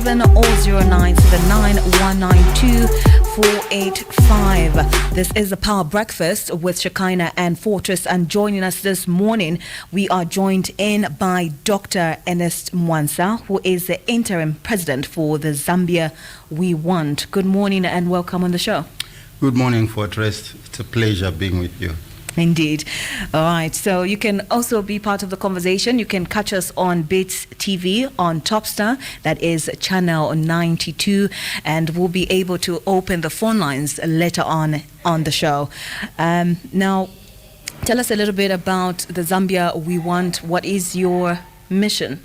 087 or 0979192485. This is the Power Breakfast with Shekinah and Fortress, and joining us this morning, we are joined in by Dr. Ernest Mwansa, who is the interim president for the Zambia We Want. Good morning and welcome on the show. Good morning, Fortress. It's a pleasure being with you. Indeed. All right. So you can also be part of the conversation. You can catch us on Bits TV on Topstar. That is channel 92. And we'll be able to open the phone lines later on the show. Now, tell us a little bit about the Zambia We Want. What is your mission?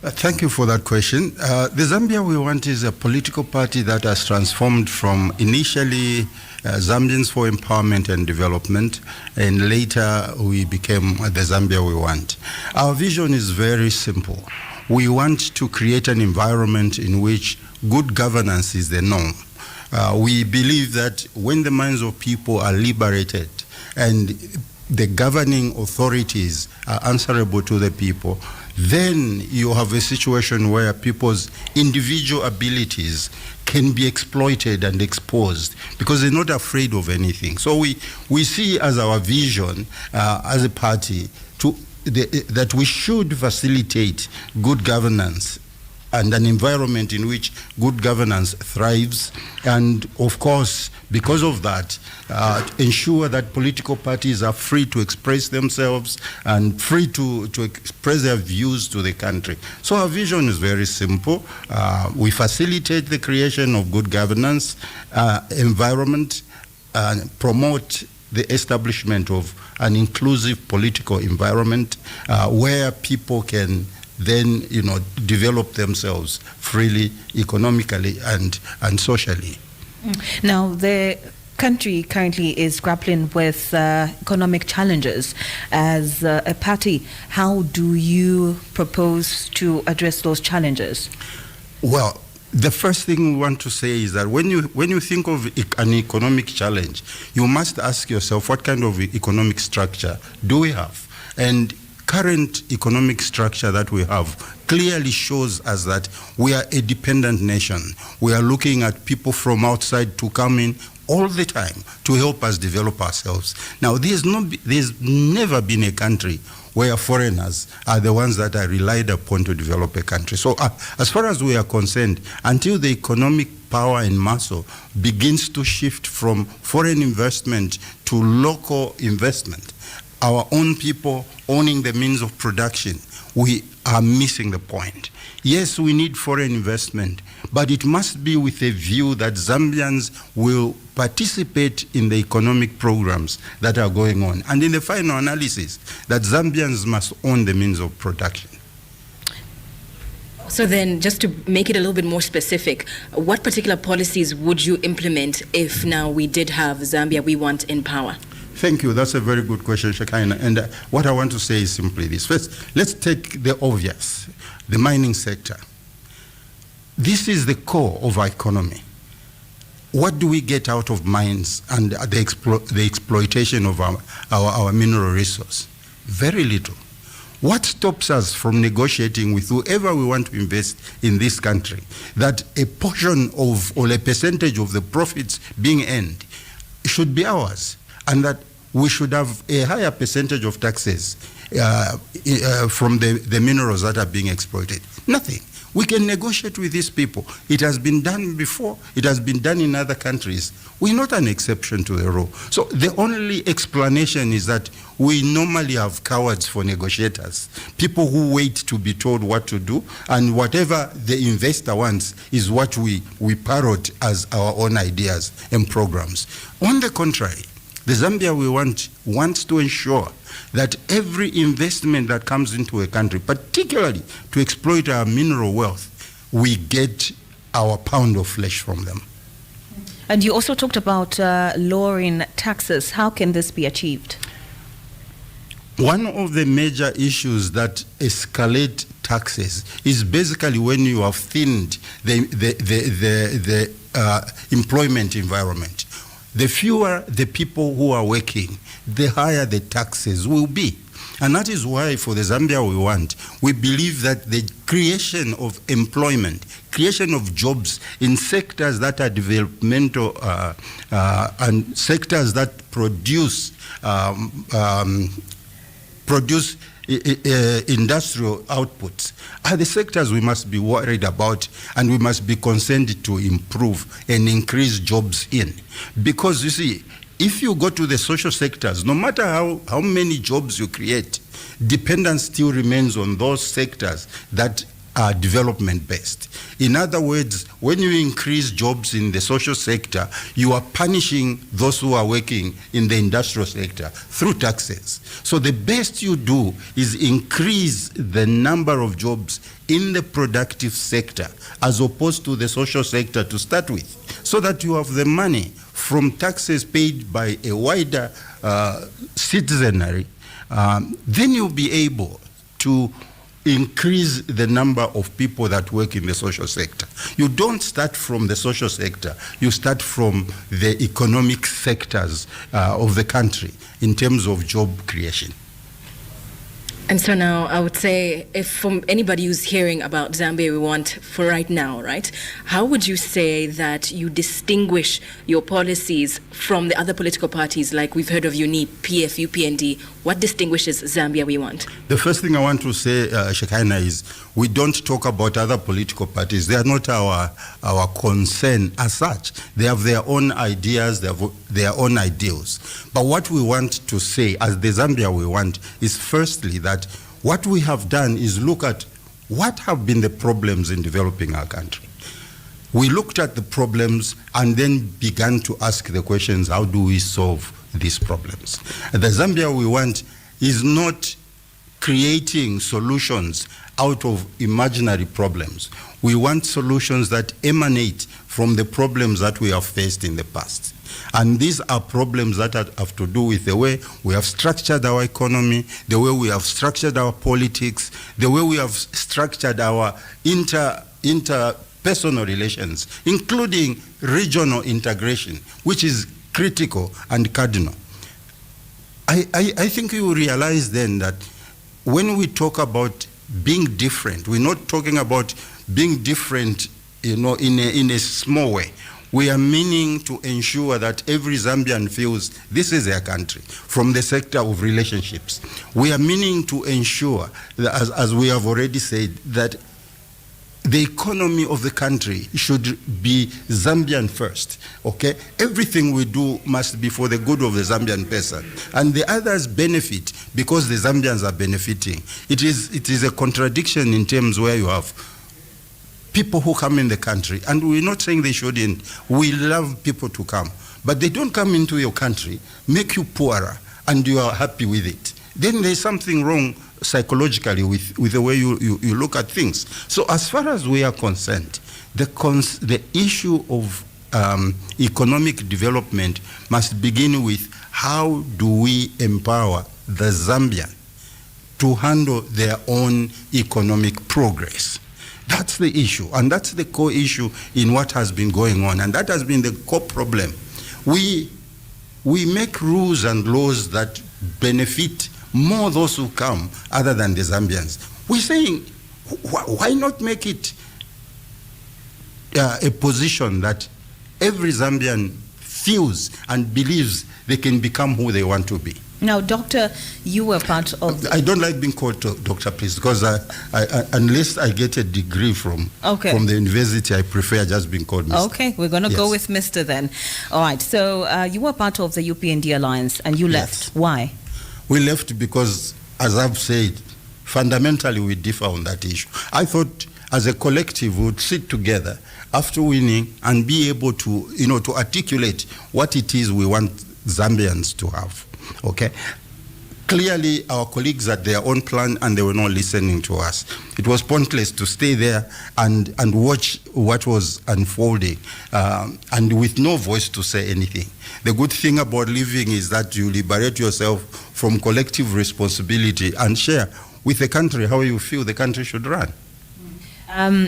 Thank you for that question. The Zambia We Want is a political party that has transformed from initially Zambians for Empowerment and Development, and later we became the Zambia We Want. Our vision is very simple. We want to create an environment in which good governance is the norm. We believe that when the minds of people are liberated and the governing authorities are answerable to the people, then you have a situation where people's individual abilities can be exploited and exposed because they're not afraid of anything. So we see as our vision as a party that we should facilitate good governance and an environment in which good governance thrives, and of course, because of that, ensure that political parties are free to express themselves and free to express their views to the country. So our vision is very simple. We facilitate the creation of good governance environment and promote the establishment of an inclusive political environment where people can then, develop themselves freely, economically and socially. Now, the country currently is grappling with economic challenges. As a party, how do you propose to address those challenges? Well, the first thing we want to say is that when you think of an economic challenge, you must ask yourself, what kind of economic structure do we have? And current economic structure that we have clearly shows us that we are a dependent nation. We are looking at people from outside to come in all the time to help us develop ourselves. Now, there's never been a country where foreigners are the ones that are relied upon to develop a country. So as far as we are concerned, until the economic power and muscle begins to shift from foreign investment to local investment, our own people owning the means of production, we are missing the point. Yes, we need foreign investment, but it must be with a view that Zambians will participate in the economic programs that are going on. And in the final analysis, that Zambians must own the means of production. So then, just to make it a little bit more specific, what particular policies would you implement if now we did have Zambia We Want in power? Thank you. That's a very good question, Shekinah. And what I want to say is simply this. First, let's take the obvious, the mining sector. This is the core of our economy. What do we get out of mines and the exploitation of our mineral resource? Very little. What stops us from negotiating with whoever we want to invest in this country that a portion of or a percentage of the profits being earned should be ours, and that we should have a higher percentage of taxes from the minerals that are being exploited? Nothing. We can negotiate with these people. It has been done before. It has been done in other countries. We're not an exception to the rule. So the only explanation is that we normally have cowards for negotiators, people who wait to be told what to do, and whatever the investor wants is what we parrot as our own ideas and programs. On the contrary, the Zambia We Want wants to ensure that every investment that comes into a country, particularly to exploit our mineral wealth, we get our pound of flesh from them. And you also talked about lowering taxes. How can this be achieved? One of the major issues that escalate taxes is basically when you have thinned the employment environment. The fewer the people who are working, the higher the taxes will be. And that is why for the Zambia we want, we believe that the creation of employment, creation of jobs in sectors that are developmental and sectors that produce industrial outputs are the sectors we must be worried about, and we must be concerned to improve and increase jobs in. Because you see, if you go to the social sectors, no matter how many jobs you create, dependence still remains on those sectors that are development based. In other words, when you increase jobs in the social sector, you are punishing those who are working in the industrial sector through taxes. So the best you do is increase the number of jobs in the productive sector as opposed to the social sector to start with, so that you have the money from taxes paid by a wider citizenry. Then you'll be able to increase the number of people that work in the social sector. You don't start from the social sector, you start from the economic sectors of the country in terms of job creation. And so now I would say, if from anybody who's hearing about Zambia we want for right now, right, how would you say that you distinguish your policies from the other political parties, like we've heard of UNIP, PF, UPND? What distinguishes Zambia we want? The first thing I want to say, Shekinah, is we don't talk about other political parties. They are not our concern as such. They have their own ideas, they have their own ideals. But what we want to say as the Zambia we want is firstly that what we have done is look at what have been the problems in developing our country. We looked at the problems and then began to ask the questions, how do we solve these problems? The Zambia we want is not creating solutions out of imaginary problems. We want solutions that emanate from the problems that we have faced in the past. And these are problems that have to do with the way we have structured our economy, the way we have structured our politics, the way we have structured our interpersonal relations, including regional integration, which is critical and cardinal. I think you realize then that when we talk about being different, we're not talking about being different, in a small way. We are meaning to ensure that every Zambian feels this is their country, from the sector of relationships. We are meaning to ensure that, as we have already said, that the economy of the country should be Zambian first, okay? Everything we do must be for the good of the Zambian person. And the others benefit because the Zambians are benefiting. It is a contradiction in terms where you have people who come in the country, and we're not saying they shouldn't. We love people to come. But they don't come into your country, make you poorer, and you are happy with it. Then there's something wrong psychologically with the way you look at things. So as far as we are concerned, the issue of economic development must begin with how do we empower the Zambian to handle their own economic progress. That's the issue, and that's the core issue in what has been going on, and that has been the core problem. We make rules and laws that benefit more those who come other than the Zambians. We're saying, why not make it a position that every Zambian feels and believes they can become who they want to be? Now, Doctor, you were part of... I don't like being called doctor, please, because unless I get a degree from the university, I prefer just being called Mr. Okay, we're going to go with Mr. then. All right, so you were part of the UPND Alliance and you left. Yes. Why? We left because, as I've said, fundamentally we differ on that issue. I thought as a collective we would sit together after winning and be able to, to articulate what it is we want Zambians to have. Okay. Clearly, our colleagues had their own plan and they were not listening to us. It was pointless to stay there and watch what was unfolding and with no voice to say anything. The good thing about living is that you liberate yourself from collective responsibility and share with the country how you feel the country should run.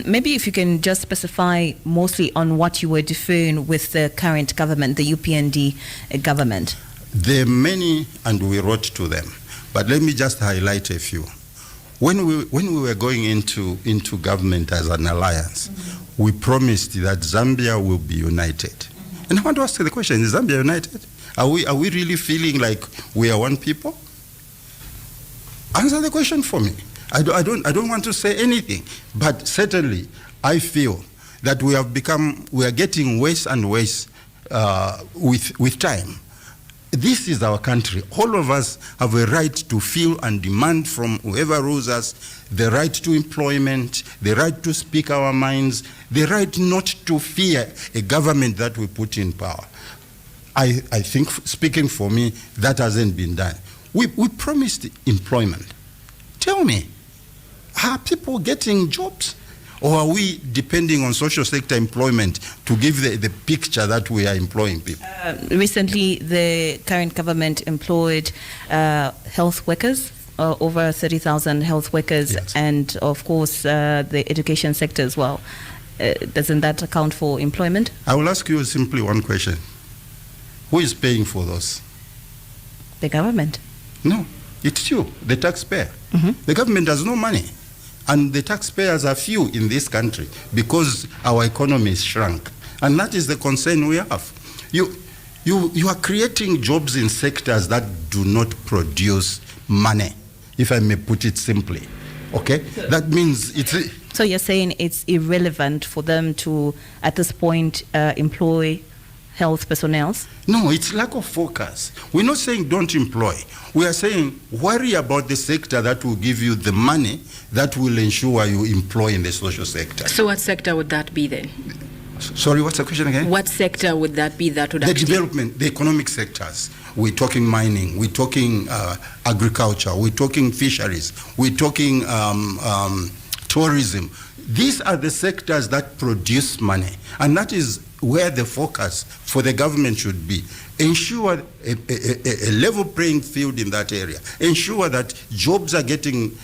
Maybe if you can just specify mostly on what you were deferring with the current government, the UPND government. There are many, and we wrote to them. But let me just highlight a few. When we were going into government as an alliance, we promised that Zambia will be united. And I want to ask the question, is Zambia united? Are we really feeling like we are one people? Answer the question for me. I don't want to say anything, but certainly I feel that we are getting worse and worse with time. This is our country. All of us have a right to feel and demand from whoever rules us the right to employment, the right to speak our minds, the right not to fear a government that we put in power. I think, speaking for me, that hasn't been done. We promised employment. Tell me, are people getting jobs? Or are we depending on social sector employment to give the picture that we are employing people? Recently, the current government employed health workers, over 30,000 health workers, yes. And of course, the education sector as well. Doesn't that account for employment? I will ask you simply one question. Who is paying for those? The government. No, it's you, the taxpayer. Mm-hmm. The government has no money. And the taxpayers are few in this country because our economy is shrunk. And that is the concern we have. You are creating jobs in sectors that do not produce money, if I may put it simply. Okay? That means it's... So you're saying it's irrelevant for them to, at this point, employ health personnel? No, it's lack of focus. We're not saying don't employ. We are saying worry about the sector that will give you the money that will ensure you employ in the social sector. So what sector would that be then? Sorry, what's the question again? What sector would that be that would The actually... development, the economic sectors. We're talking mining, we're talking agriculture, we're talking fisheries, we're talking tourism. These are the sectors that produce money, and that is where the focus for the government should be. Ensure a level playing field in that area. Ensure that jobs are getting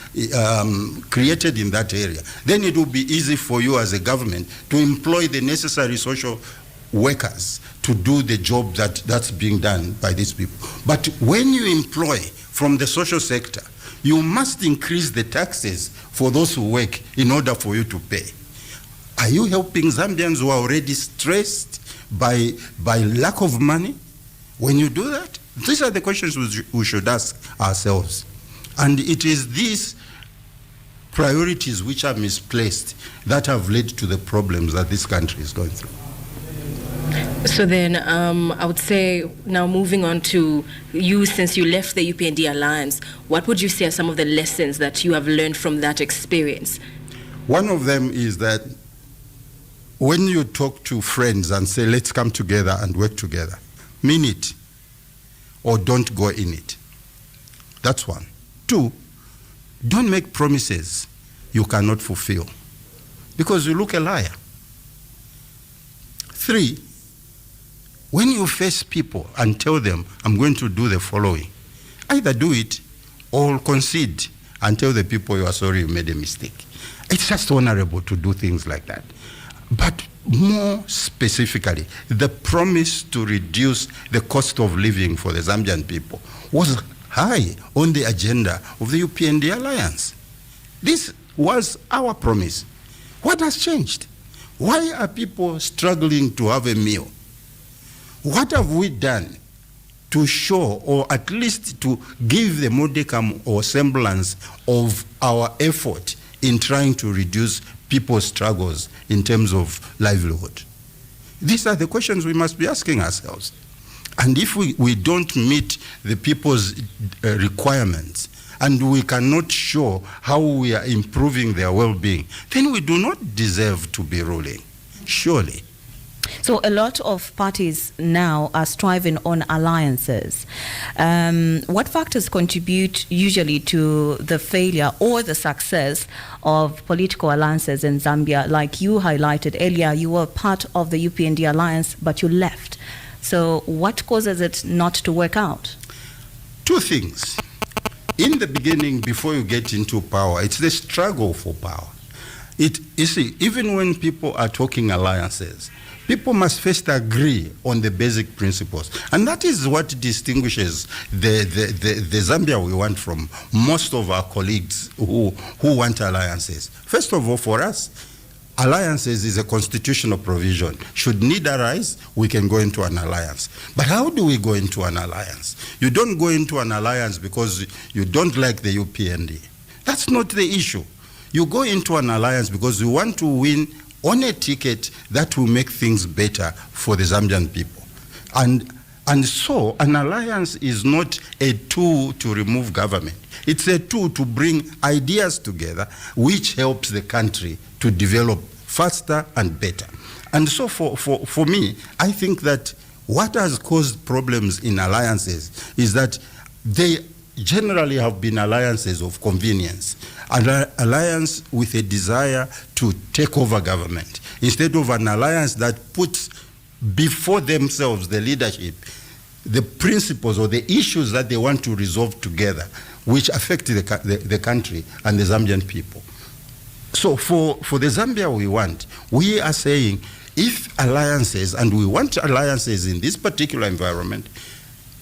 created in that area. Then it will be easy for you as a government to employ the necessary social workers to do the job that's being done by these people. But when you employ from the social sector, you must increase the taxes for those who work in order for you to pay. Are you helping Zambians who are already stressed by lack of money? When you do that, these are the questions we should ask ourselves. And it is these priorities which are misplaced that have led to the problems that this country is going through. So then I would say, now moving on to you, since you left the UPND Alliance, what would you say are some of the lessons that you have learned from that experience? One of them is that when you talk to friends and say, let's come together and work together, mean it or don't go in it. That's one. Two, don't make promises you cannot fulfill because you look a liar. Three, when you face people and tell them, I'm going to do the following, either do it or concede and tell the people you are sorry you made a mistake. It's just honorable to do things like that. But more specifically, the promise to reduce the cost of living for the Zambian people was high on the agenda of the UPND Alliance. This was our promise. What has changed? Why are people struggling to have a meal? What have we done to show, or at least to give the modicum or semblance of our effort in trying to reduce people's struggles in terms of livelihood? These are the questions we must be asking ourselves. And if we don't meet the people's requirements and we cannot show how we are improving their well-being, then we do not deserve to be ruling, surely. So a lot of parties now are striving on alliances. What factors contribute usually to the failure or the success of political alliances in Zambia? Like you highlighted earlier, you were part of the UPND alliance, but you left. So what causes it not to work out? Two things. In the beginning, before you get into power, it's the struggle for power. You see, even when people are talking alliances, People must first agree on the basic principles. And that is what distinguishes the Zambia we want from most of our colleagues who want alliances. First of all, for us, alliances is a constitutional provision. Should need arise, we can go into an alliance. But how do we go into an alliance? You don't go into an alliance because you don't like the UPND. That's not the issue. You go into an alliance because you want to win on a ticket that will make things better for the Zambian people. And so an alliance is not a tool to remove government. It's a tool to bring ideas together which helps the country to develop faster and better. And so for me, I think that what has caused problems in alliances is that they generally have been alliances of convenience, an alliance with a desire to take over government, instead of an alliance that puts before themselves, the leadership, the principles or the issues that they want to resolve together, which affect the country and the Zambian people. So for the Zambia we are saying, if alliances, and we want alliances in this particular environment,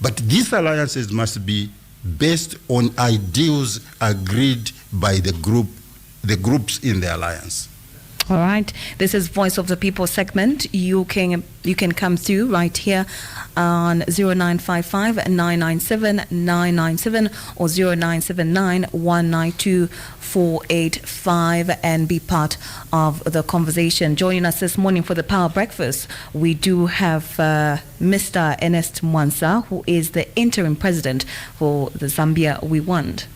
but these alliances must be based on ideals agreed by the groups in the alliance. All right. This is Voice of the People segment. You can come through right here on 0955 997 997 or 0979 192 485 and be part of the conversation. Joining us this morning for the Power Breakfast, we do have Mr. Ernest Mwansa, who is the interim president for the Zambia We Want.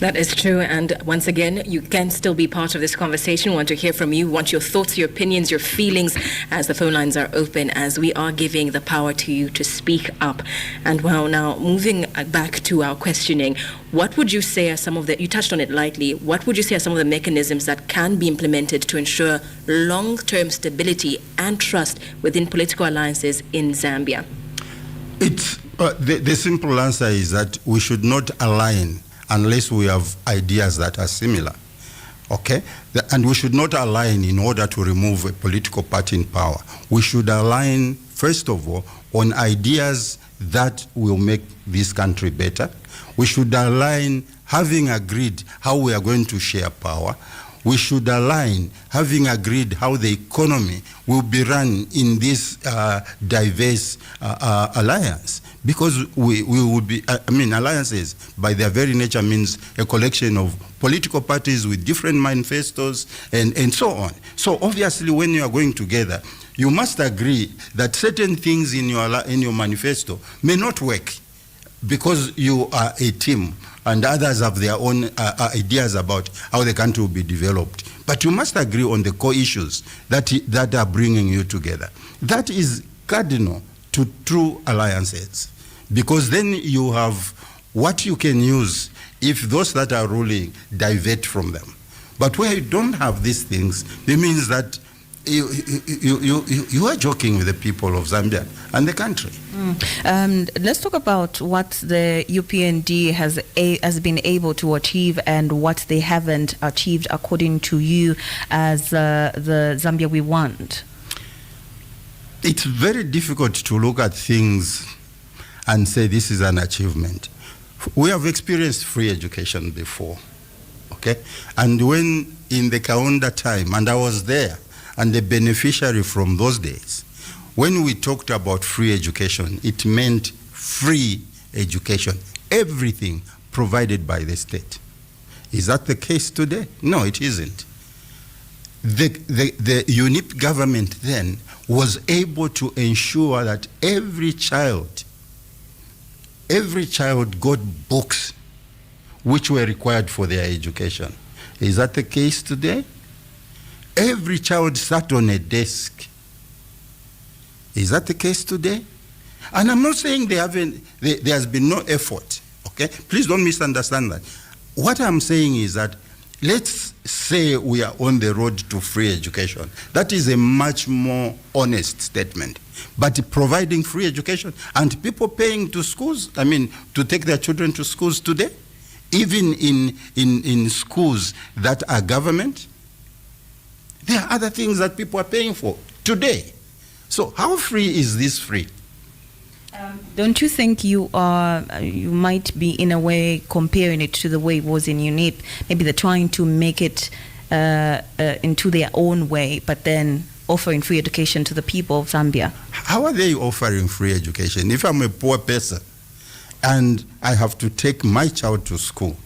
That is true, and once again, you can still be part of this conversation. We want to hear from you, want your thoughts, your opinions, your feelings, as the phone lines are open, as we are giving the power to you to speak up. And well, now moving back to our questioning, what would you say are some of the, you touched on it lightly, what would you say are some of the mechanisms that can be implemented to ensure long-term stability and trust within political alliances in Zambia? It's the simple answer is that we should not align unless we have ideas that are similar, okay? And we should not align in order to remove a political party in power. We should align, first of all, on ideas that will make this country better. We should align, having agreed how we are going to share power. We should align, having agreed how the economy will be run in this diverse alliance. Because we will be, alliances by their very nature means a collection of political parties with different manifestos and so on. So obviously when you are going together, you must agree that certain things in your manifesto may not work because you are a team and others have their own ideas about how the country will be developed. But you must agree on the core issues that are bringing you together. That is cardinal to true alliances, because then you have what you can use if those that are ruling divert from them. But where you don't have these things, it means that you are joking with the people of Zambia and the country. Let's talk about what the UPND has been able to achieve and what they haven't achieved according to you as the Zambia We Want. It's very difficult to look at things and say this is an achievement. We have experienced free education before, okay? And when in the Kaunda time, and I was there, and the beneficiary from those days, when we talked about free education, it meant free education, everything provided by the state. Is that the case today? No, it isn't. The UNIP government then was able to ensure that every child got books which were required for their education. Is that the case today? Every child sat on a desk. Is that the case today? And I'm not saying there has been no effort, okay? Please don't misunderstand that. What I'm saying is that let's say we are on the road to free education. That is a much more honest statement. But providing free education and people paying to schools, to take their children to schools today, even in schools that are government, there are other things that people are paying for today. So how free is this free? Don't you think you might be in a way comparing it to the way it was in UNIP? Maybe they're trying to make it into their own way, but then offering free education to the people of Zambia. How are they offering free education? If I'm a poor person and I have to take my child to school,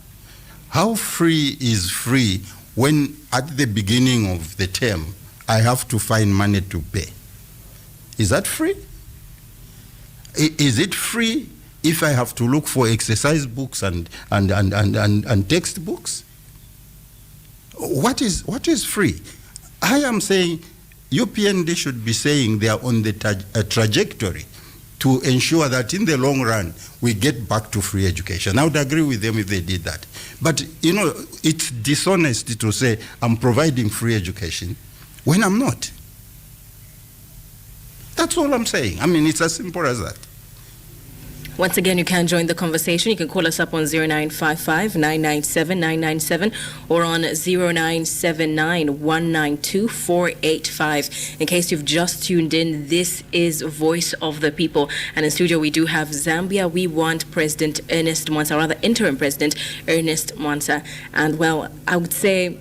how free is free when at the beginning of the term I have to find money to pay? Is that free? Is it free if I have to look for exercise books and textbooks? What is free? I am saying UPND should be saying they are on the trajectory to ensure that in the long run we get back to free education. I would agree with them if they did that. But it's dishonest to say I'm providing free education when I'm not. That's all I'm saying. I mean, it's as simple as that. Once again, you can join the conversation. You can call us up on 0955 997 997 or on 0979 192 485. In case you've just tuned in, this is Voice of the People. And in studio, we do have Zambia We Want President Ernest Mwansa, or rather Interim President Ernest Mwansa. And well, I would say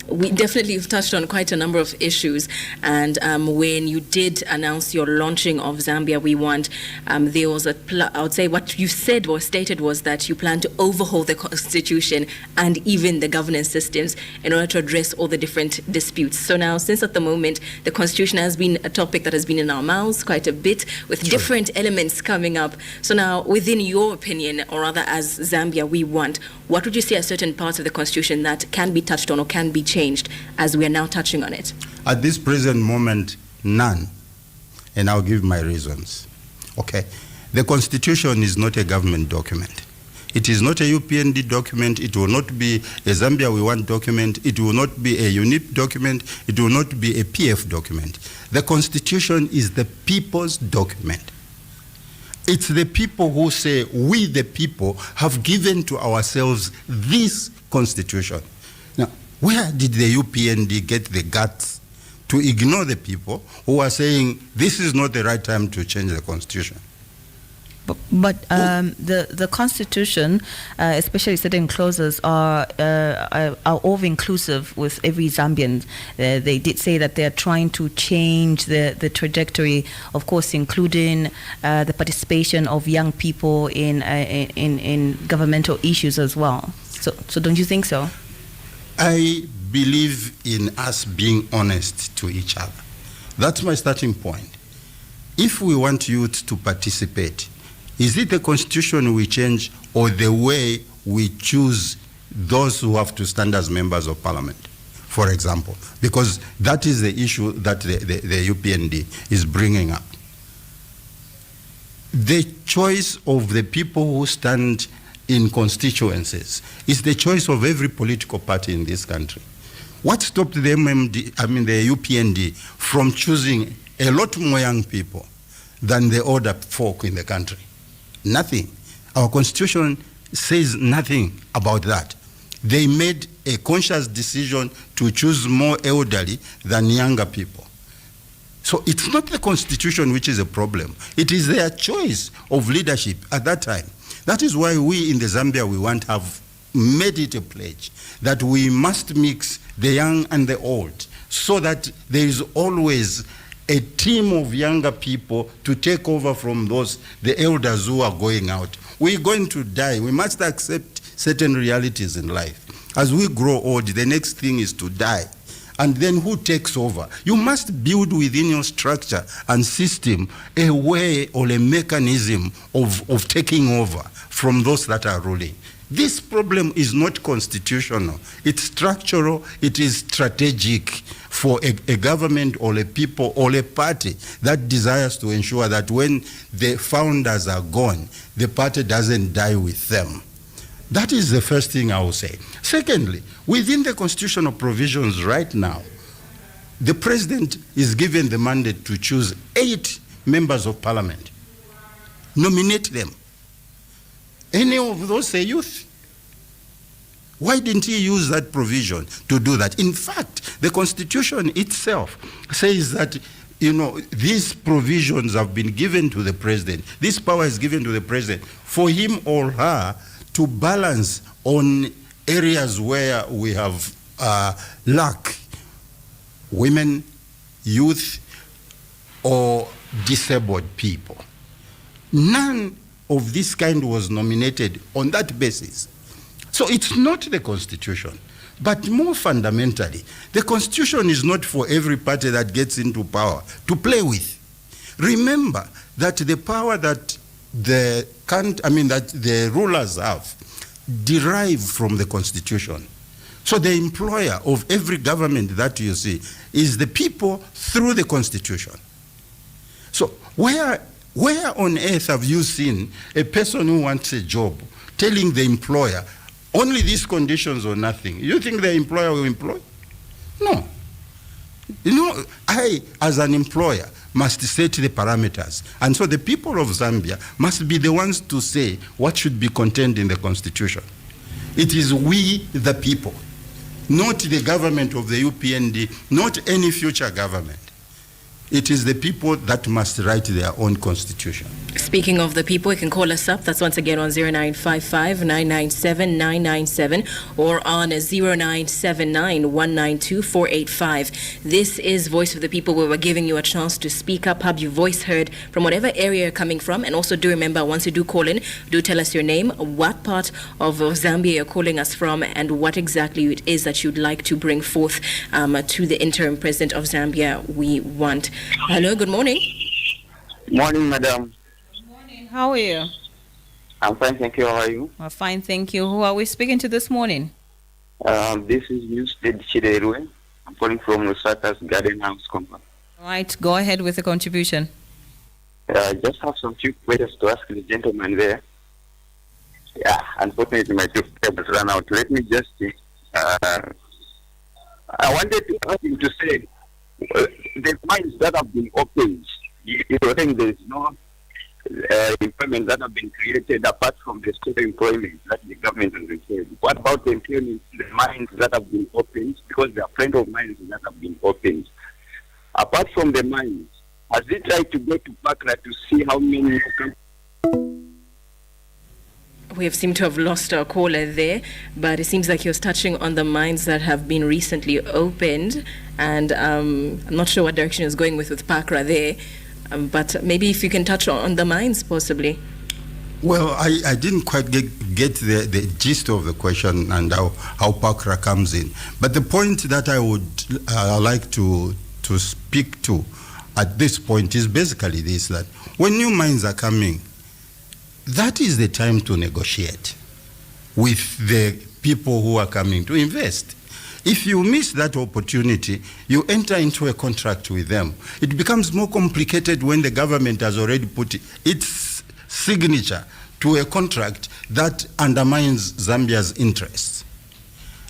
we definitely have touched on quite a number of issues, and when you did announce your launching of Zambia We Want, there was I would say what you said or stated was that you plan to overhaul the constitution and even the governance systems in order to address all the different disputes. So now, since at the moment the constitution has been a topic that has been in our mouths quite a bit with different elements coming up, so now within your opinion, or rather as Zambia We Want, what would you say are certain parts of the constitution that can be touched on or can be changed as we are now touching on it? At this present moment, none. And I'll give my reasons. Okay. The Constitution is not a government document. It is not a UPND document. It will not be a Zambia We Want document. It will not be a UNIP document. It will not be a PF document. The Constitution is the people's document. It's the people who say, we the people have given to ourselves this Constitution. Now, where did the UPND get the guts to ignore the people who are saying this is not the right time to change the Constitution? But the Constitution, especially certain clauses, are all inclusive with every Zambian. They did say that they are trying to change the trajectory, of course, including the participation of young people in governmental issues as well. So don't you think so? I believe in us being honest to each other. That's my starting point. If we want youth to participate, is it the Constitution we change or the way we choose those who have to stand as members of Parliament, for example? Because that is the issue that the UPND is bringing up. The choice of the people who stand in constituencies is the choice of every political party in this country. What stopped the UPND from choosing a lot more young people than the older folk in the country? Nothing. Our Constitution says nothing about that. They made a conscious decision to choose more elderly than younger people. So it's not the Constitution which is a problem. It is their choice of leadership at that time. That is why we in the Zambia We Want have made it a pledge that we must mix the young and the old so that there is always a team of younger people to take over from the elders who are going out. We're going to die. We must accept certain realities in life. As we grow old, the next thing is to die. And then who takes over? You must build within your structure and system a way or a mechanism of taking over from those that are ruling. This problem is not constitutional. It's structural. It is strategic for a government or a people or a party that desires to ensure that when the founders are gone, the party doesn't die with them. That is the first thing I will say. Secondly, within the constitutional provisions right now, the president is given the mandate to choose 8 members of parliament. Nominate them. Any of those are youth. Why didn't he use that provision to do that? In fact, the Constitution itself says that these provisions have been given to the president. This power is given to the president for him or her to balance on areas where we have lack, women, youth, or disabled people. None of this kind was nominated on that basis. So it's not the Constitution. But more fundamentally, the Constitution is not for every party that gets into power to play with. Remember that the power that the rulers have derive from the Constitution. So the employer of every government that you see is the people through the Constitution. So where on earth have you seen a person who wants a job telling the employer, only these conditions or nothing? You think the employer will employ? No. I, as an employer, must set the parameters. And so the people of Zambia must be the ones to say what should be contained in the Constitution. It is we, the people, not the government of the UPND, not any future government. It is the people that must write their own constitution. Speaking of the people, you can call us up. That's once again on 0955-997-997 or on 0979-192-485. This is Voice of the People, where we're giving you a chance to speak up, have your voice heard from whatever area you're coming from. And also do remember, once you do call in, do tell us your name, what part of Zambia you're calling us from, and what exactly it is that you'd like to bring forth to the interim president of Zambia we want. Hello, good morning. Morning, madam. Good morning. How are you? I'm fine, thank you. How are you? I'm fine, thank you. Who are we speaking to this morning? This is Newstead Chiderwe. I'm calling from Nsaka's Garden House Company. All right, go ahead with the contribution. I just have some few questions to ask the gentleman there. Yeah, unfortunately, my two tables ran out. Let me just I wanted to ask him to say, the mines that have been opened, you think there is no employment that have been created apart from the state employment that the government has created. What about the employment, the mines that have been opened? Because there are plenty of mines that have been opened. Apart from the mines, has he tried to go to Pakra to see how many We have seemed to have lost our caller there, but it seems like he was touching on the mines that have been recently opened, and I'm not sure what direction he was going with Pakra there, but maybe if you can touch on the mines, possibly. Well, I didn't quite get the gist of the question and how Pakra comes in. But the point that I would like to speak to at this point is basically this, that when new mines are coming, that is the time to negotiate with the people who are coming to invest. If you miss that opportunity, you enter into a contract with them. It becomes more complicated when the government has already put its signature to a contract that undermines Zambia's interests.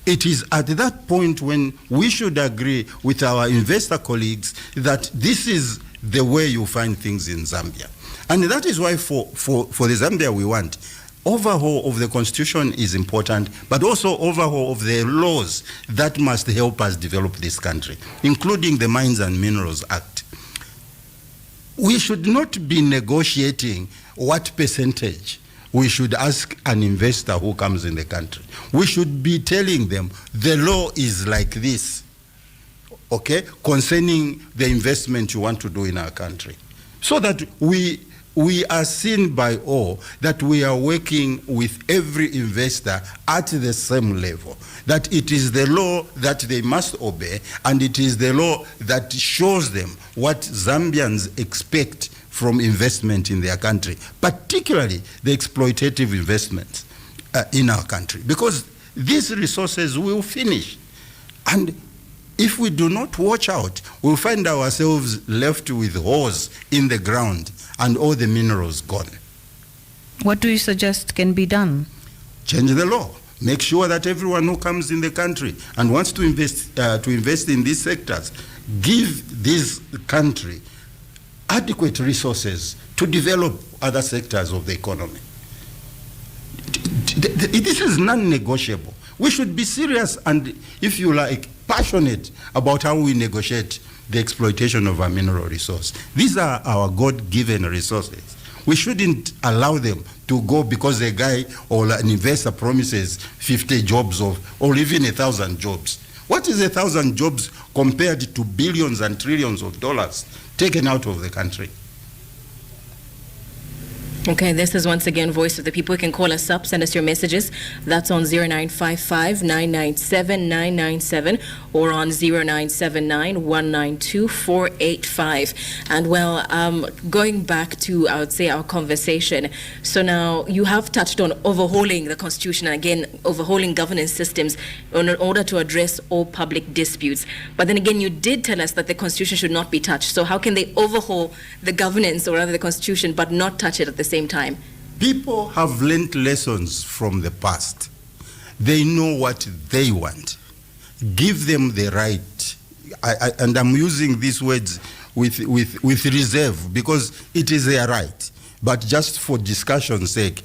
It is at that point when we should agree with our investor colleagues that this is the way you find things in Zambia. And that is why for the Zambia we want, overhaul of the Constitution is important, but also overhaul of the laws that must help us develop this country, including the Mines and Minerals Act. We should not be negotiating what percentage we should ask an investor who comes in the country. We should be telling them the law is like this, okay, concerning the investment you want to do in our country, so that we are seen by all that we are working with every investor at the same level, that it is the law that they must obey, and it is the law that shows them what Zambians expect from investment in their country, particularly the exploitative investments in our country, because these resources will finish. And if we do not watch out, we'll find ourselves left with holes in the ground and all the minerals gone. What do you suggest can be done? Change the law. Make sure that everyone who comes in the country and wants to invest in these sectors, give this country adequate resources to develop other sectors of the economy. This is non-negotiable. We should be serious and, if you like, passionate about how we negotiate the exploitation of our mineral resource. These are our God-given resources. We shouldn't allow them to go because a guy or an investor promises 50 jobs or even 1,000 jobs. What is 1,000 jobs compared to billions and trillions of dollars taken out of the country? Okay, this is once again Voice of the People. You can call us up, send us your messages. That's on 0955-997-997 or on 0979-192-485. And well, going back to, I would say, our conversation. So now you have touched on overhauling the Constitution and again, overhauling governance systems in order to address all public disputes. But then again, you did tell us that the Constitution should not be touched. So how can they overhaul the governance or rather the Constitution but not touch it at the same time? People have learned lessons from the past. They know what they want. Give them the right. And I'm using these words with reserve because it is their right. But just for discussion's sake,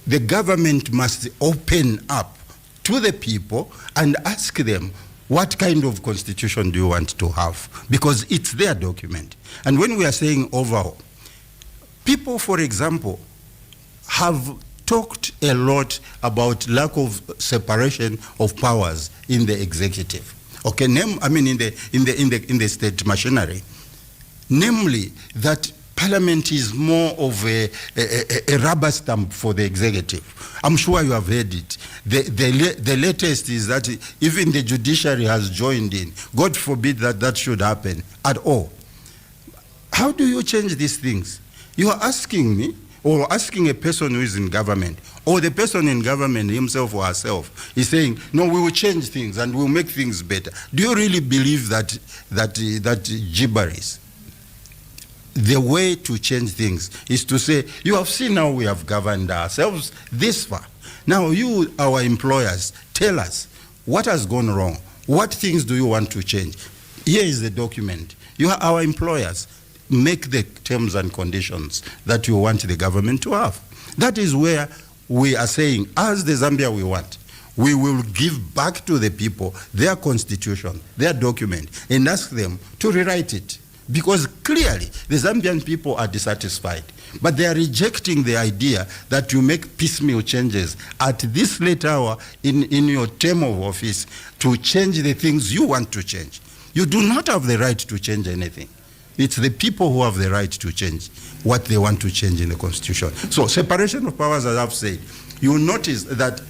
the government must open up to the people and ask them, what kind of constitution do you want to have? Because it's their document. And when we are saying overhaul, people, for example, have talked a lot about lack of separation of powers in the executive. Okay, in the state machinery, namely that Parliament is more of a rubber stamp for the executive. I'm sure you have heard it. The latest is that even the judiciary has joined in. God forbid that should happen at all. How do you change these things? You are asking me, or asking a person who is in government, or the person in government himself or herself is saying, no, we will change things and we'll make things better. Do you really believe that gibberish? The way to change things is to say, you have seen how we have governed ourselves this far. Now you, our employers, tell us what has gone wrong. What things do you want to change? Here is the document. You are our employers. Make the terms and conditions that you want the government to have. That is where we are saying, as the Zambia we want, we will give back to the people their constitution, their document, and ask them to rewrite it. Because clearly, the Zambian people are dissatisfied. But they are rejecting the idea that you make piecemeal changes at this late hour in your term of office to change the things you want to change. You do not have the right to change anything. It's the people who have the right to change what they want to change in the Constitution. So separation of powers, as I've said, you notice that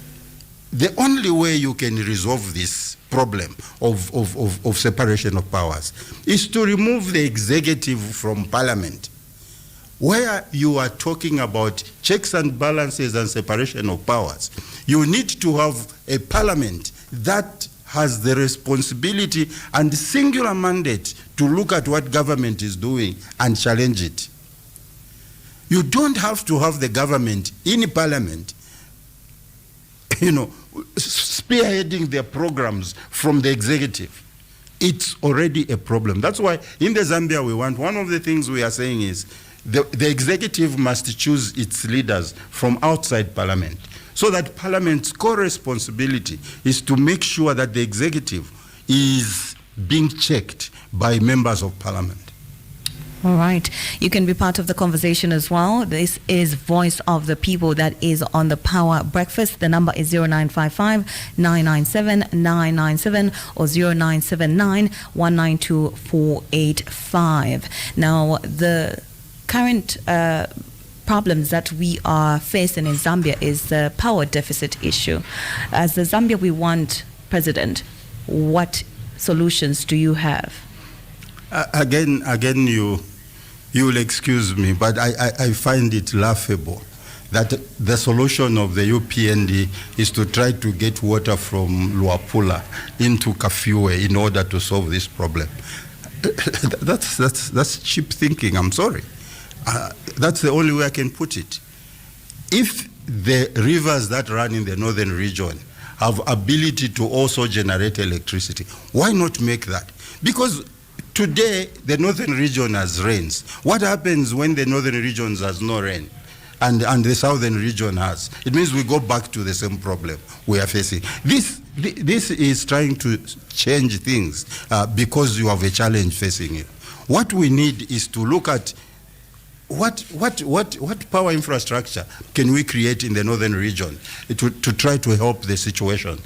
the only way you can resolve this problem of separation of powers is to remove the executive from Parliament. Where you are talking about checks and balances and separation of powers, you need to have a Parliament that has the responsibility and singular mandate to look at what government is doing and challenge it. You don't have to have the government in Parliament, spearheading their programs from the executive. It's already a problem. That's why in the Zambia we want, one of the things we are saying is the executive must choose its leaders from outside Parliament, so that Parliament's core responsibility is to make sure that the executive is being checked by members of Parliament. All right. You can be part of the conversation as well. This is Voice of the People that is on the Power Breakfast. The number is 0955-997-997 or 0979-192-485. Now, the current problems that we are facing in Zambia is the power deficit issue. As the Zambia we want president, what solutions do you have? Again, you will excuse me, but I find it laughable that the solution of the UPND is to try to get water from Luapula into Kafue in order to solve this problem. That's cheap thinking, I'm sorry. That's the only way I can put it. If the rivers that run in the northern region have ability to also generate electricity, why not make that? Because today the northern region has rains. What happens when the northern region has no rain and the southern region has? It means we go back to the same problem we are facing. This this is trying to change things because you have a challenge facing you. What we need is to look at what power infrastructure can we create in the northern region to try to help the situation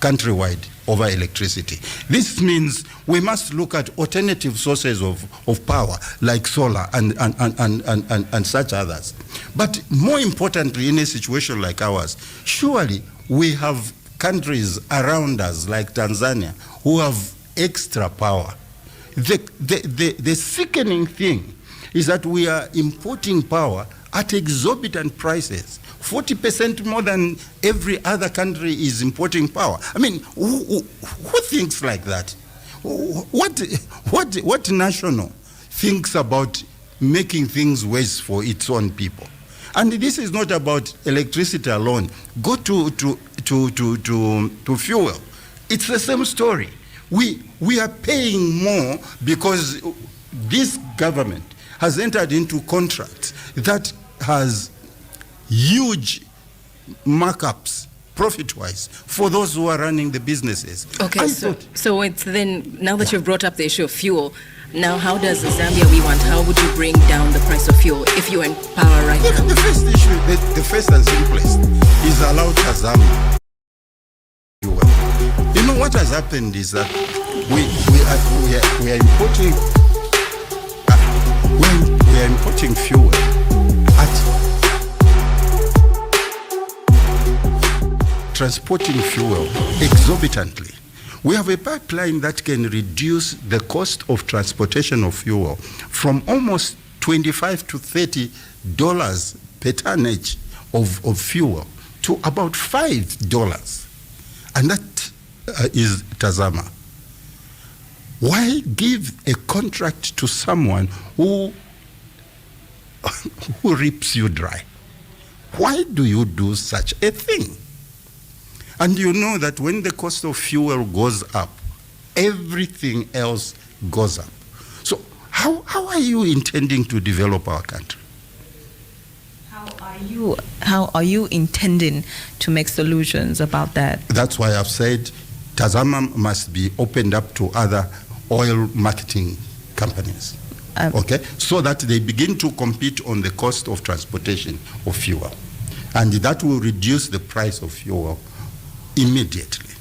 countrywide over electricity. This means we must look at alternative sources of power like solar and such others. But more importantly, in a situation like ours, surely we have countries around us like Tanzania who have extra power. The sickening thing is that we are importing power at exorbitant prices. 40% more than every other country is importing power. I mean, who thinks like that? What national thinks about making things worse for its own people? And this is not about electricity alone. Go to fuel. It's the same story. We are paying more because this government has entered into contracts that has huge markups profit-wise for those who are running the businesses. Okay, so it's then, now that you've brought up the issue of fuel, now how does the Zambia we want, how would you bring down the price of fuel if you're in power right now? The first issue, the first and simplest, is allow Tanzania. You know what has happened is that we are importing fuel transporting fuel exorbitantly. We have a pipeline that can reduce the cost of transportation of fuel from almost $25 to $30 per tonnage of fuel to about $5. And that is Tazama. Why give a contract to someone who rips you dry? Why do you do such a thing? And you know that when the cost of fuel goes up, everything else goes up. So how are you intending to develop our country? How are you intending to make solutions about that? That's why I've said Tazama must be opened up to other oil marketing companies. Okay, so that they begin to compete on the cost of transportation of fuel, and that will reduce the price of fuel immediately.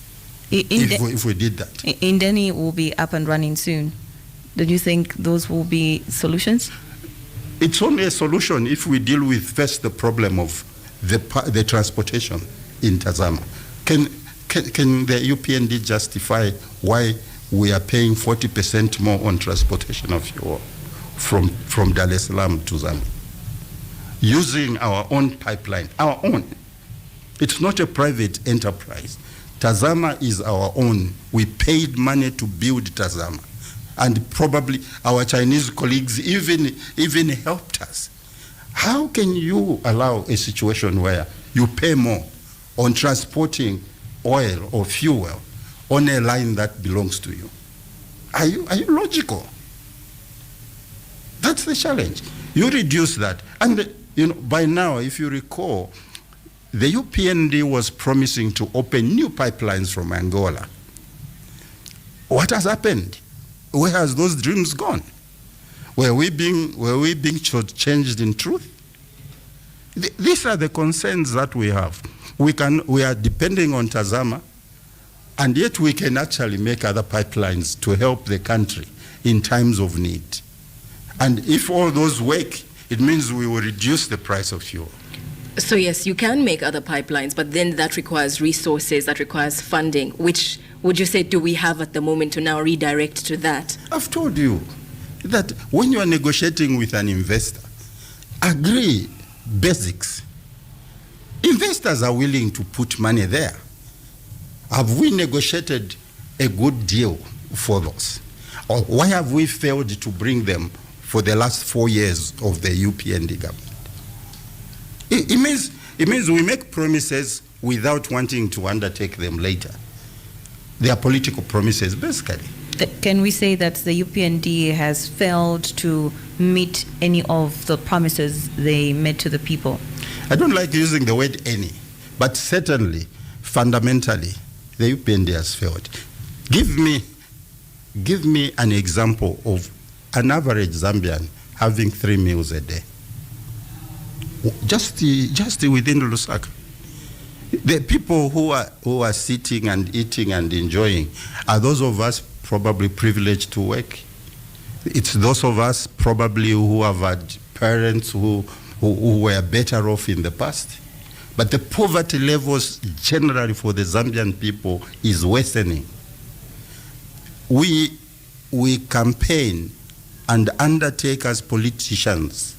If we did that, Indeni will be up and running soon. Do you think those will be solutions? It's only a solution if we deal with first the problem of the transportation in Tazama. Can the UPND justify why we are paying 40% more on transportation of fuel from Dar es Salaam to Zambia, using our own pipeline, our own? It's not a private enterprise. Tazama is our own. We paid money to build Tazama, and probably our Chinese colleagues even helped us. How can you allow a situation where you pay more on transporting oil or fuel on a line that belongs to you? Are you logical? That's the challenge. You reduce that. And by now, if you recall, the UPND was promising to open new pipelines from Angola. What has happened? Where has those dreams gone? Were we being shortchanged in truth? These are the concerns that we have. We are depending on Tazama, and yet we can actually make other pipelines to help the country in times of need. And if all those work, it means we will reduce the price of fuel. So yes, you can make other pipelines, but then that requires resources, that requires funding. Which would you say do we have at the moment to now redirect to that? I've told you that when you are negotiating with an investor, agree basics. Investors are willing to put money there. Have we negotiated a good deal for those? Or why have we failed to bring them for the last 4 years of the UPND government? It means we make promises without wanting to undertake them later. They are political promises, basically. Can we say that the UPND has failed to meet any of the promises they made to the people? I don't like using the word any, but certainly, fundamentally, the UPND has failed. Give me an example of an average Zambian having 3 meals a day. Just within Lusaka. The people who are sitting and eating and enjoying are those of us probably privileged to work. It's those of us probably who have had parents who were better off in the past. But the poverty levels generally for the Zambian people is worsening. We campaign and undertake as politicians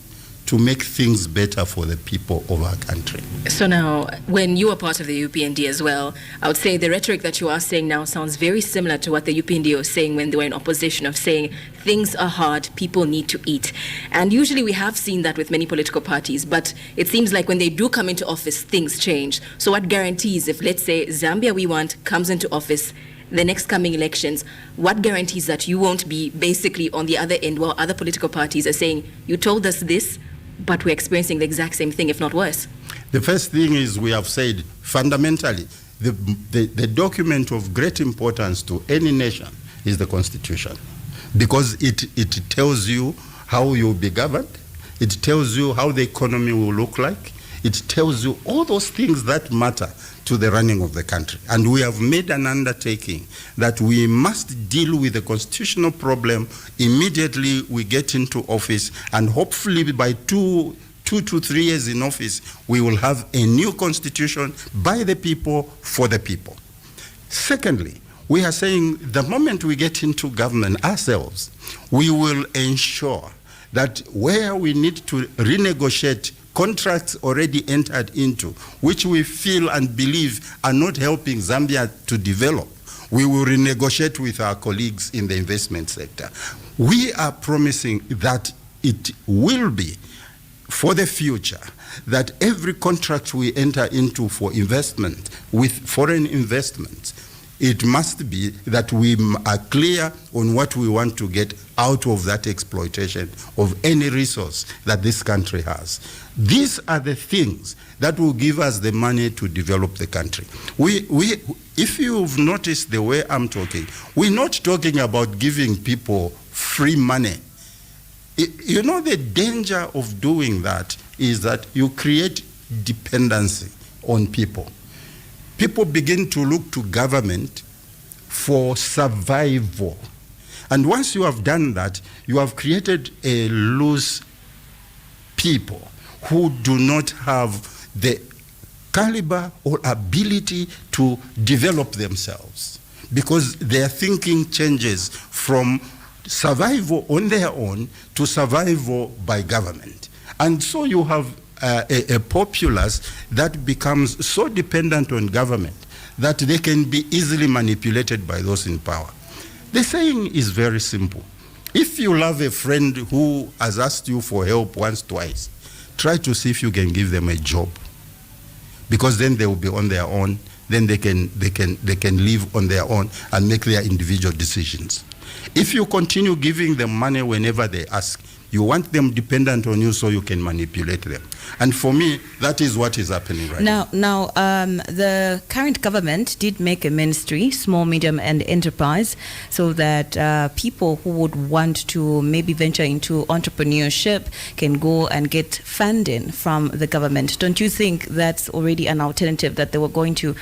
to make things better for the people of our country. So now, when you are part of the UPND as well, I would say the rhetoric that you are saying now sounds very similar to what the UPND was saying when they were in opposition, of saying things are hard, people need to eat. And usually we have seen that with many political parties, but it seems like when they do come into office, things change. So what guarantees, if let's say Zambia We Want comes into office, the next coming elections, what guarantees that you won't be basically on the other end while other political parties are saying, you told us this, but we're experiencing the exact same thing, if not worse? The first thing is, we have said, fundamentally, the document of great importance to any nation is the Constitution, because it tells you how you'll be governed, it tells you how the economy will look like, it tells you all those things that matter to the running of the country. And we have made an undertaking that we must deal with the constitutional problem immediately we get into office, and hopefully by two to 3 years in office, we will have a new constitution by the people, for the people. Secondly, we are saying the moment we get into government ourselves, we will ensure that where we need to renegotiate contracts already entered into, which we feel and believe are not helping Zambia to develop, we will renegotiate with our colleagues in the investment sector. We are promising that it will be for the future that every contract we enter into for investment with foreign investments, it must be that we are clear on what we want to get out of that exploitation of any resource that this country has. These are the things that will give us the money to develop the country. If you've noticed the way I'm talking, we're not talking about giving people free money. You know, the danger of doing that is that you create dependency on people. People begin to look to government for survival. And once you have done that, you have created a loose people who do not have the caliber or ability to develop themselves, because their thinking changes from survival on their own to survival by government. And so you have a populace that becomes so dependent on government that they can be easily manipulated by those in power. The saying is very simple. If you love a friend who has asked you for help once, twice, try to see if you can give them a job, because then they will be on their own. Then they can live on their own and make their individual decisions. If you continue giving them money whenever they ask, you want them dependent on you so you can manipulate them. And for me, that is what is happening right now. Now, the current government did make a ministry, small, medium, and enterprise, so that people who would want to maybe venture into entrepreneurship can go and get funding from the government. Don't you think that's already an alternative that they were going to,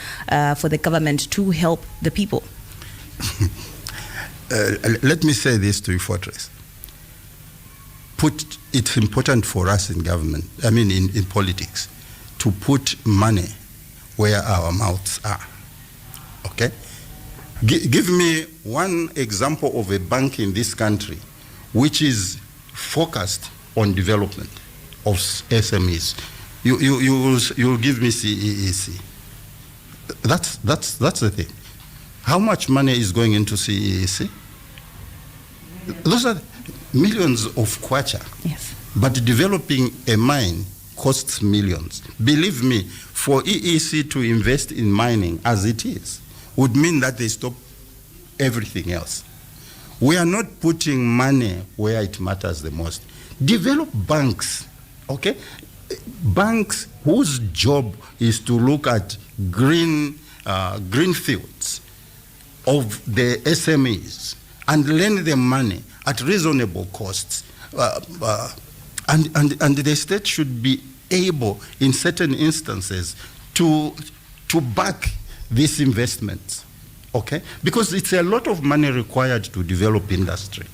for the government to help the people? Let me say this to you, Fortress. It's important for us in government, in politics, to put money where our mouths are. Okay? Give me one example of a bank in this country which is focused on development of SMEs. You'll give me CEEC. That's the thing. How much money is going into CEEC? Those are millions of kwacha. Yes. But developing a mine costs millions. Believe me, for EEC to invest in mining as it is would mean that they stop everything else. We are not putting money where it matters the most. Develop banks, okay? Banks whose job is to look at green green fields of the SMEs and lend them money at reasonable costs. And the state should be able, in certain instances, to back these investments, okay? Because it's a lot of money required to develop industry.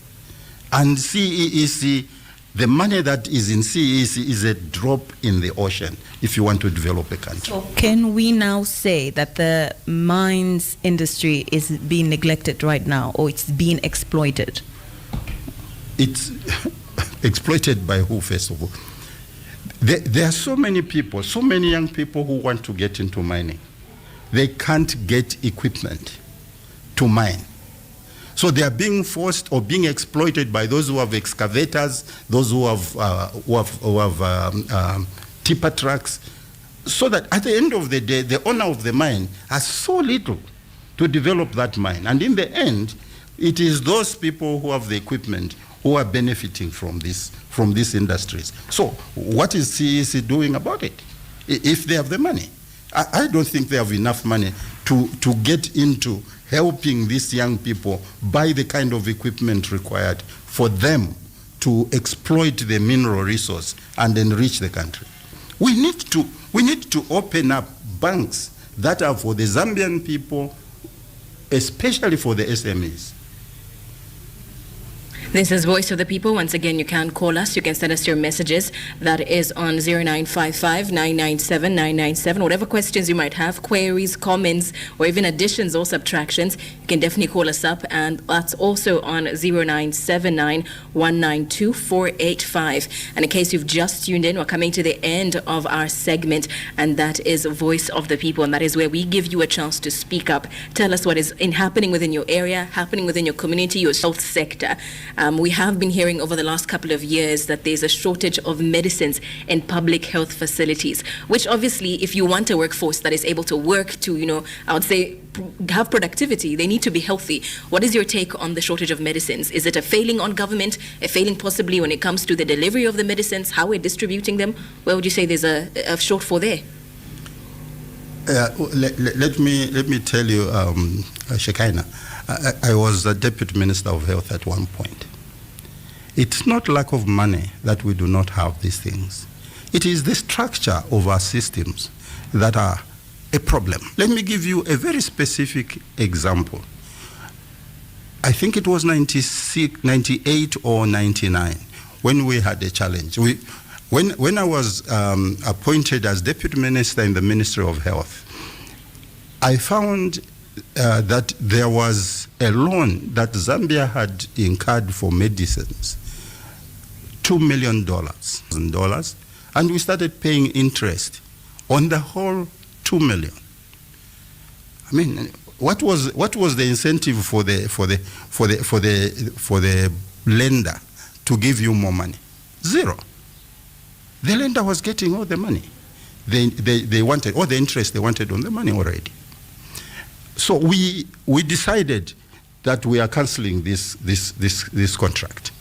And CEEC, the money that is in CEEC is a drop in the ocean if you want to develop a country. So can we now say that the mines industry is being neglected right now, or it's being exploited? It's exploited by who, first of all? There are so many people, so many young people who want to get into mining. They can't get equipment to mine. So they are being forced or being exploited by those who have excavators, those who have tipper trucks, so that at the end of the day, the owner of the mine has so little to develop that mine. And in the end, it is those people who have the equipment who are benefiting from these industries. So what is CEC doing about it? If they have the money. I don't think they have enough money to get into helping these young people buy the kind of equipment required for them to exploit the mineral resource and enrich the country. We need to open up banks that are for the Zambian people, especially for the SMEs. This is Voice of the People. Once again, you can call us. You can send us your messages. That is on 0955 997 997. Whatever questions you might have, queries, comments, or even additions or subtractions, you can definitely call us up. And that's also on 0979 192 485. And in case you've just tuned in, we're coming to the end of our segment, and that is Voice of the People. And that is where we give you a chance to speak up. Tell us what is happening within your area, happening within your community, your health sector. We have been hearing over the last couple of years that there's a shortage of medicines in public health facilities, which obviously, if you want a workforce that is able to work to, I would say, have productivity, they need to be healthy. What is your take on the shortage of medicines? Is it a failing on government, a failing possibly when it comes to the delivery of the medicines, how we're distributing them? Where would you say there's a shortfall there? Let me tell you, Shekinah, I was a deputy minister of health at one point. It's not lack of money that we do not have these things. It is the structure of our systems that are a problem. Let me give you a very specific example. I think it was 98 or 99 when we had a challenge. When I was appointed as deputy minister in the Ministry of Health, I found that there was a loan that Zambia had incurred for medicines, $2 million, and we started paying interest on the whole $2 million. I mean, what was the incentive for the lender to give you more money? Zero. The lender was getting all the money. They wanted all the interest they wanted on the money already. So we decided that we are canceling this contract.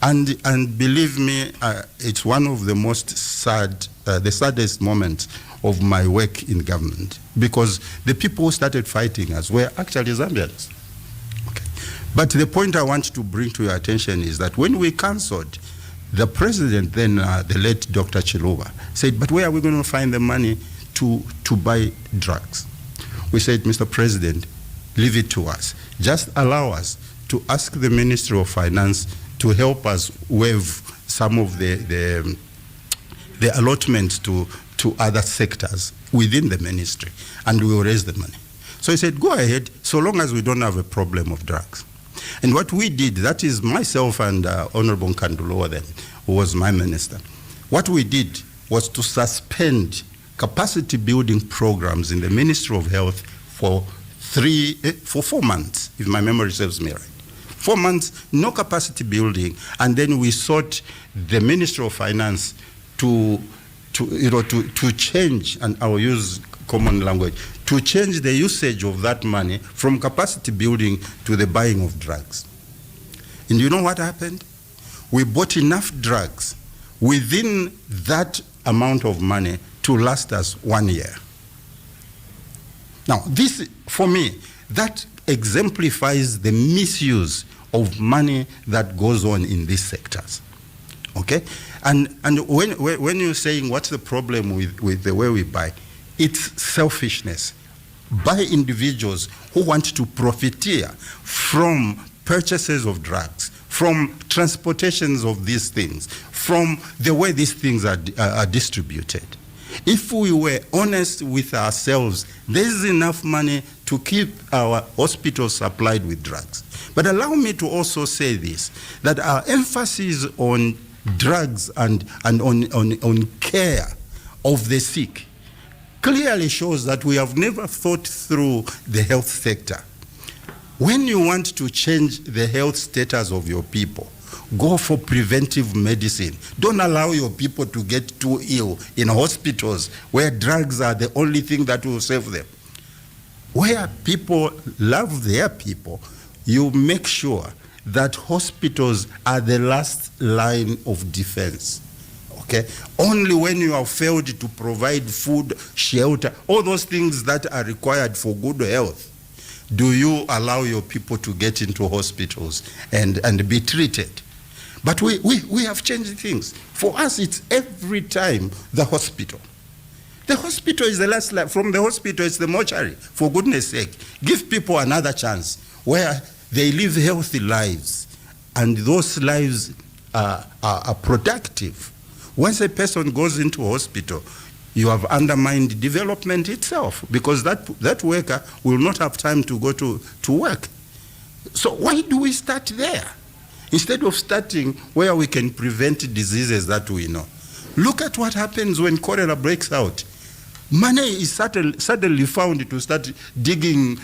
And believe me, it's one of the most the saddest moments of my work in government, because the people who started fighting us were actually Zambians. Okay. But the point I want to bring to your attention is that when we cancelled, the president then, the late Dr. Chiluba, said, but where are we going to find the money to buy drugs? We said, Mr. President, leave it to us. Just allow us to ask the Ministry of Finance to help us waive some of the allotments to other sectors within the ministry, and we will raise the money. So he said, go ahead, so long as we don't have a problem of drugs. And what we did, that is myself and Honorable Nkandulowa then, who was my minister, what we did was to suspend capacity building programs in the Ministry of Health for 4 months, if my memory serves me right. 4 months, no capacity building, and then we sought the Ministry of Finance to change, and I will use common language, to change the usage of that money from capacity building to the buying of drugs. And you know what happened? We bought enough drugs within that amount of money to last us 1 year. Now, this, for me, that exemplifies the misuse of money that goes on in these sectors. Okay? And when you're saying what's the problem with the way we buy, it's selfishness by individuals who want to profiteer from purchases of drugs, from transportations of these things, from the way these things are distributed. If we were honest with ourselves, there's enough money to keep our hospitals supplied with drugs. But allow me to also say this, that our emphasis on drugs and on care of the sick clearly shows that we have never thought through the health sector. When you want to change the health status of your people, go for preventive medicine. Don't allow your people to get too ill in hospitals where drugs are the only thing that will save them. Where people love their people, you make sure that hospitals are the last line of defense. Okay? Only when you have failed to provide food, shelter, all those things that are required for good health, do you allow your people to get into hospitals and be treated. But we have changed things. For us, it's every time the hospital. The hospital is the last line. From the hospital, it's the mortuary. For goodness sake, give people another chance where they live healthy lives, and those lives are productive. Once a person goes into a hospital, you have undermined development itself, because that worker will not have time to go to work. So why do we start there? Instead of starting where we can prevent diseases that we know. Look at what happens when cholera breaks out. Money is suddenly found to start digging,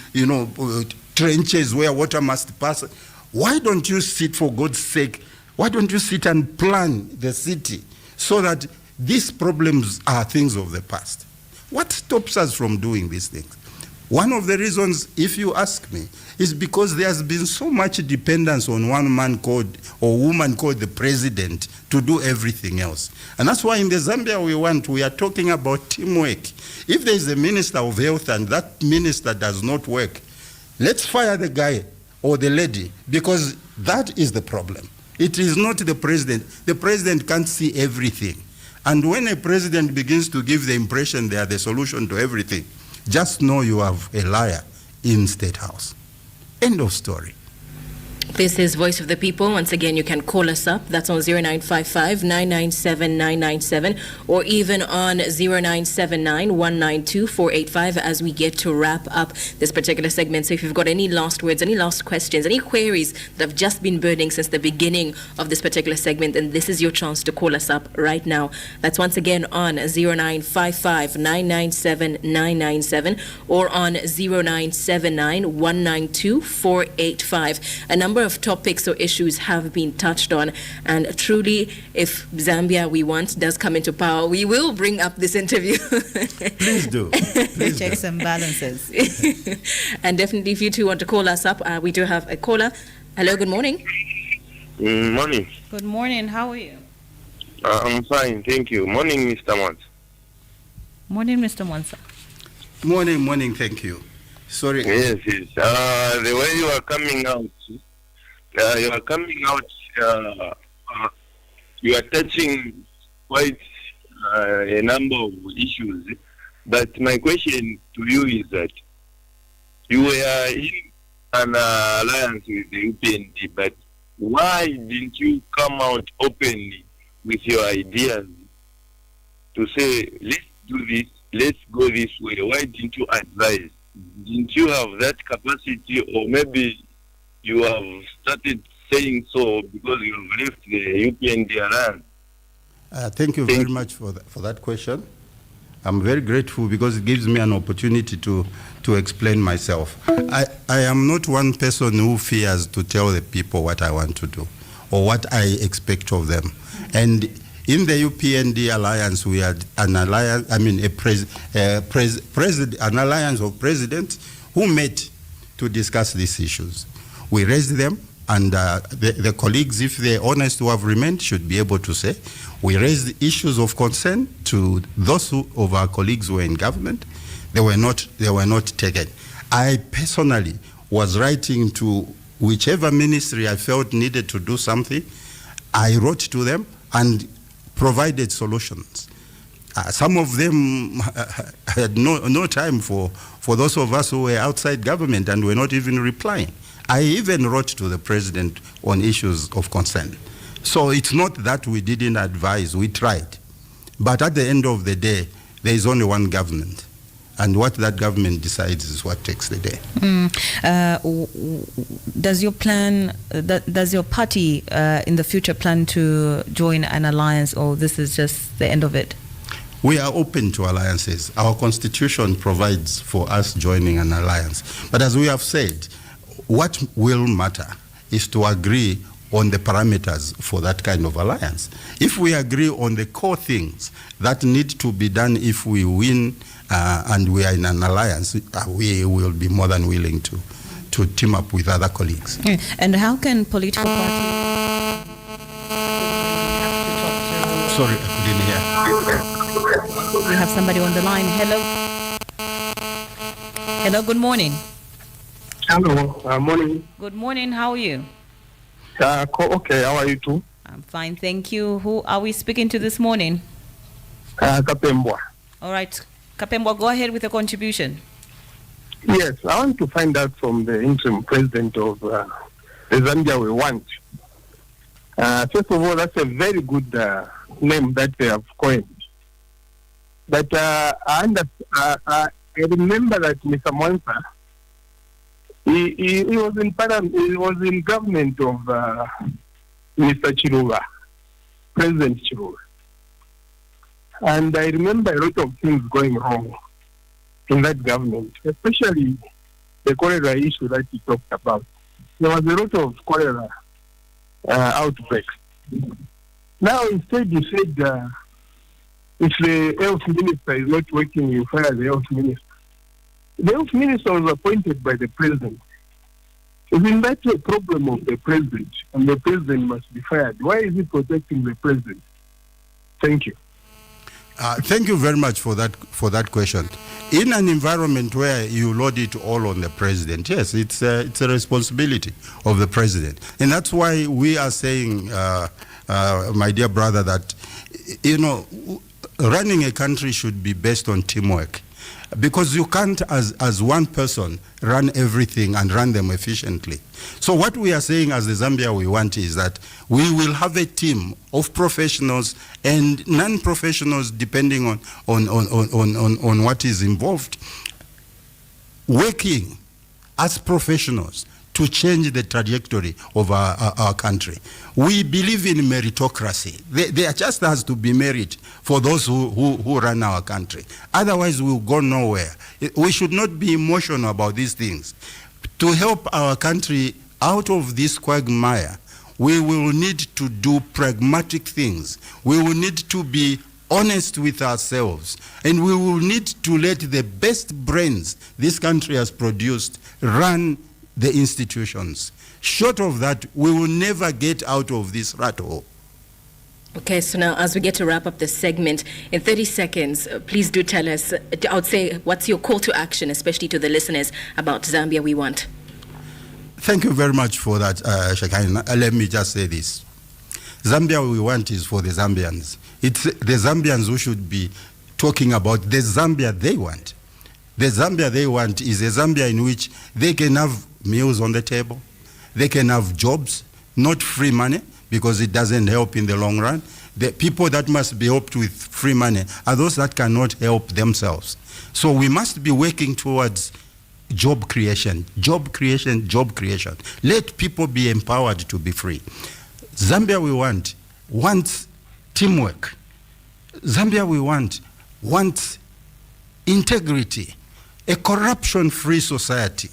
trenches where water must pass. Why don't you sit, for God's sake, why don't you sit and plan the city so that these problems are things of the past? What stops us from doing these things? One of the reasons, if you ask me, is because there has been so much dependence on one man called, or woman called the president to do everything else. And that's why in the Zambia we are talking about teamwork. If there is a minister of health and that minister does not work, let's fire the guy or the lady, because that is the problem. It is not the president. The president can't see everything. And when a president begins to give the impression they are the solution to everything, just know you have a liar in State House. End of story. This is Voice of the People. Once again, you can call us up. That's on 0955 997 997 or even on 0979 192 485 as we get to wrap up this particular segment. So if you've got any last words, any last questions, any queries that have just been burning since the beginning of this particular segment, then this is your chance to call us up right now. That's once again on 0955 997 997 or on 0979 192 485. A number of topics or issues have been touched on, and truly, if Zambia we want does come into power, we will bring up this interview. Please do. Please Checks and balances. And definitely, if you two want to call us up, we do have a caller. Hello, good morning. Morning. Good morning. How are you? I'm fine, thank you. Morning, Mr. Mons. Morning, Mr. Mwansa. Morning, thank you. Sorry. Yes. The way you are coming out, you are touching quite a number of issues. But my question to you is that you were in an alliance with the UPND, but why didn't you come out openly with your ideas to say, let's do this, let's go this way? Why didn't you advise? Didn't you have that capacity, or maybe you have started saying so because you have left the UPND alliance? Thank you very much for that question. I'm very grateful because it gives me an opportunity to explain myself. I am not one person who fears to tell the people what I want to do or what I expect of them. And in the UPND alliance, we had an alliance, an alliance of presidents who met to discuss these issues. We raised them, and the colleagues, if they're honest who have remained, should be able to say, we raised issues of concern to those of our colleagues who are in government. They were not taken. I personally was writing to whichever ministry I felt needed to do something. I wrote to them and provided solutions. Some of them had no time for those of us who were outside government and were not even replying. I even wrote to the president on issues of concern. So it's not that we didn't advise, we tried. But at the end of the day, there is only one government. And what that government decides is what takes the day. Does your party in the future plan to join an alliance, or this is just the end of it? We are open to alliances. Our constitution provides for us joining an alliance. But as we have said, what will matter is to agree on the parameters for that kind of alliance. If we agree on the core things that need to be done if we win and we are in an alliance, we will be more than willing to team up with other colleagues. And how can political parties... Sorry, I couldn't hear. We have somebody on the line. Hello. Hello, good morning. Hello, morning. Good morning, how are you? Okay, how are you too? I'm fine, thank you. Who are we speaking to this morning? Kapembwa. All right, Kapembwa, go ahead with your contribution. Yes, I want to find out from the interim president of the Zambia we want. First of all, that's a very good name that they have coined. But I remember that Mr. Mwansa, he was in government of Mr. Chiluba, President Chiluba. And I remember a lot of things going wrong in that government, especially the cholera issue that he talked about. There was a lot of cholera outbreaks. Now, instead, he said, if the health minister is not working, you fire the health minister. The health minister was appointed by the president. Isn't that a problem of the president? And the president must be fired. Why is he protecting the president? Thank you. Thank you very much for that question. In an environment where you load it all on the president, yes, it's a responsibility of the president. And that's why we are saying, my dear brother, that, running a country should be based on teamwork. Because you can't, as one person, run everything and run them efficiently. So what we are saying as the Zambia we want is that we will have a team of professionals and non-professionals, depending on what is involved, working as professionals to change the trajectory of our country. We believe in meritocracy. There just has to be merit for those who run our country. Otherwise, we'll go nowhere. We should not be emotional about these things. To help our country out of this quagmire, we will need to do pragmatic things. We will need to be honest with ourselves, and we will need to let the best brains this country has produced run the institutions. Short of that, we will never get out of this rat hole. Okay, so now as we get to wrap up this segment, in 30 seconds, please do tell us, I would say, what's your call to action, especially to the listeners, about Zambia We Want? Thank you very much for that, Shekinah. Let me just say this. Zambia We Want is for the Zambians. It's the Zambians who should be talking about the Zambia they want. The Zambia they want is a Zambia in which they can have meals on the table, they can have jobs, not free money, because it doesn't help in the long run. The people that must be helped with free money are those that cannot help themselves. So we must be working towards job creation, job creation, job creation. Let people be empowered to be free. Zambia We Want wants teamwork. Zambia We Want wants integrity, a corruption-free society.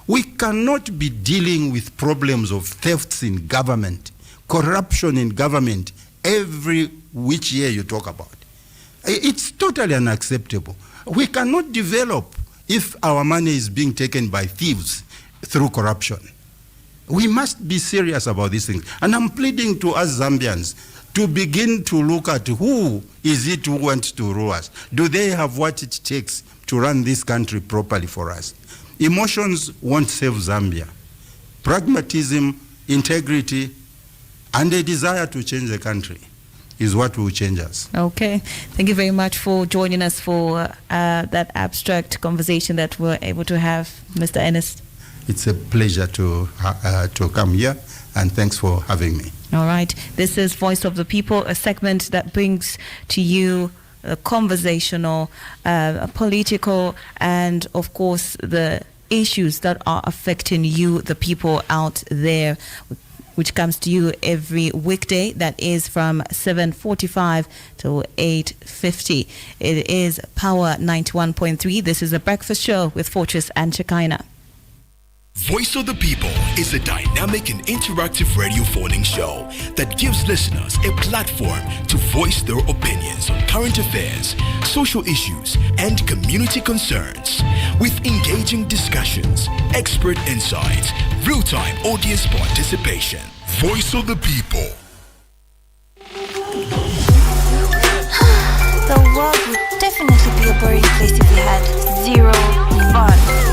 We cannot be dealing with problems of thefts in government, corruption in government, every which year you talk about. It's totally unacceptable. We cannot develop if our money is being taken by thieves through corruption. We must be serious about these things. And I'm pleading to us Zambians to begin to look at who is it who wants to rule us. Do they have what it takes to run this country properly for us. Emotions won't save Zambia. Pragmatism, integrity, and a desire to change the country is what will change us. Okay. Thank you very much for joining us for that abstract conversation that we're able to have, Mr. Ernest. It's a pleasure to come here, and thanks for having me. All right. This is Voice of the People, a segment that brings to you conversational, political, and of course the issues that are affecting you, the people out there, which comes to you every weekday. That is from 7:45 to 8:50. It is Power 91.3. This is a breakfast show with Fortress and Shekinah. Voice of the People is a dynamic and interactive radio phoning show that gives listeners a platform to voice their opinions on current affairs, social issues, and community concerns. With engaging discussions, expert insights, real-time audience participation. Voice of the People. The world would definitely be a boring place if we had zero fun.